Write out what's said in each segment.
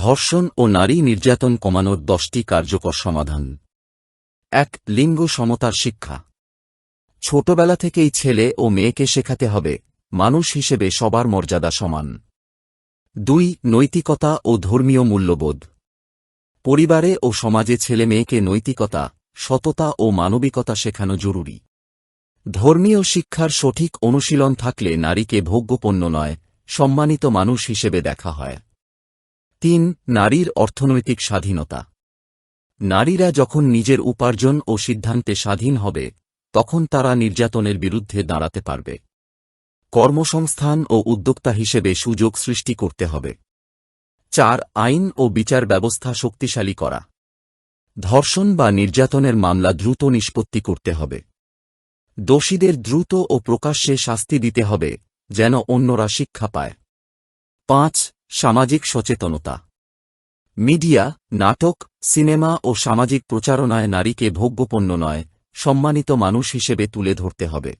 ধর্ষণ ও নারী নির্যাতন কমানোর 10টি কার্যকর সমাধান। ১. লিঙ্গ সমতার শিক্ষা। ছোটবেলা থেকেই ছেলে ও মেয়েকে শেখাতে হবে মানুষ হিসেবে সবার মর্যাদা সমান। ২. নৈতিকতা ও ধর্মীয় মূল্যবোধ। পরিবারে ও সমাজে ছেলে মেয়েকে নৈতিকতা, সততা ও মানবিকতা শেখানো জরুরি। ধর্মীয় শিক্ষার সঠিক অনুশীলন থাকলে নারীকে ভোগ্যপণ্য নয়, সম্মানিত মানুষ হিসেবে দেখা হয়। ৩. নারীর অর্থনৈতিক স্বাধীনতা। নারীরা যখন নিজের উপার্জন ও সিদ্ধান্তে স্বাধীন হবে তখন তারা নির্যাতনের বিরুদ্ধে দাঁড়াতে পারবে। কর্মসংস্থান ও উদ্যোক্তা হিসেবে সুযোগ সৃষ্টি করতে হবে। ৪. আইন ও বিচার ব্যবস্থা শক্তিশালী করা। ধর্ষণ বা নির্যাতনের মামলা দ্রুত নিষ্পত্তি করতে হবে। দোষীদের দ্রুত ও প্রকাশ্যে শাস্তি দিতে হবে যেন অন্যরা শিক্ষা পায়। ৫. সামাজিক সচেতনতা। মিডিয়া, নাটক, সিনেমা ও সামাজিক প্রচারণায় নারীকে ভোগ্যপণ্য নয়, সম্মানিত মানুষ হিসেবে তুলে ধরতে হবে।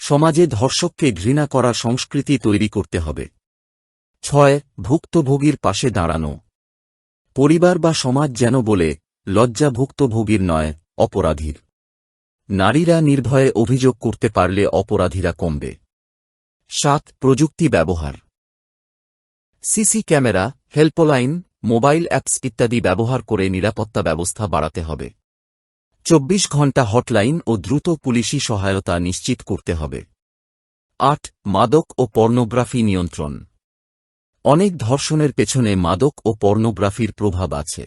সমাজে ধর্ষককে ঘৃণা করার সংস্কৃতি তৈরি করতে হবে। ৬. ভুক্তভোগীর পাশে দাঁড়ানো। পরিবার বা সমাজ যেন বলে, লজ্জা ভুক্তভোগীর নয়, অপরাধীর। নারীরা নির্ভয়ে অভিযোগ করতে পারলে অপরাধীরা কমবে। ৭. প্রযুক্তি ব্যবহার। CC camera, helpline, mobile apps ইত্যাদি ব্যবহার করে নিরাপত্তা ব্যবস্থা বাড়াতে হবে। ২৪ ঘণ্টা হটলাইন ও দ্রুত পুলিশি সহায়তা নিশ্চিত করতে হবে। ৮. মাদক ও পর্নোগ্রাফি নিয়ন্ত্রণ। অনেক ধর্ষণের পেছনে মাদক ও পর্নোগ্রাফির প্রভাব আছে।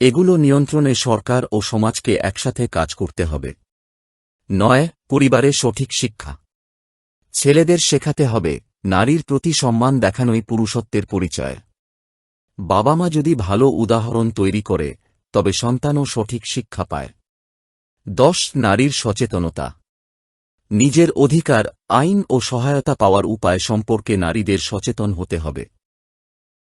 এগুলো নিয়ন্ত্রণে সরকার ও সমাজকে একসাথে কাজ করতে হবে। ৯. পরিবারে সঠিক শিক্ষা। ছেলেদের শেখাতে হবে নারীর প্রতি সম্মান দেখানোই পুরুষত্বের পরিচয়। বাবা মা যদি ভালো উদাহরণ তৈরি করে তবে সন্তানও সঠিক শিক্ষা পায়। ১০. নারীর সচেতনতা। নিজের অধিকার, আইন ও সহায়তা পাওয়ার উপায় সম্পর্কে নারীদের সচেতন হতে হবে।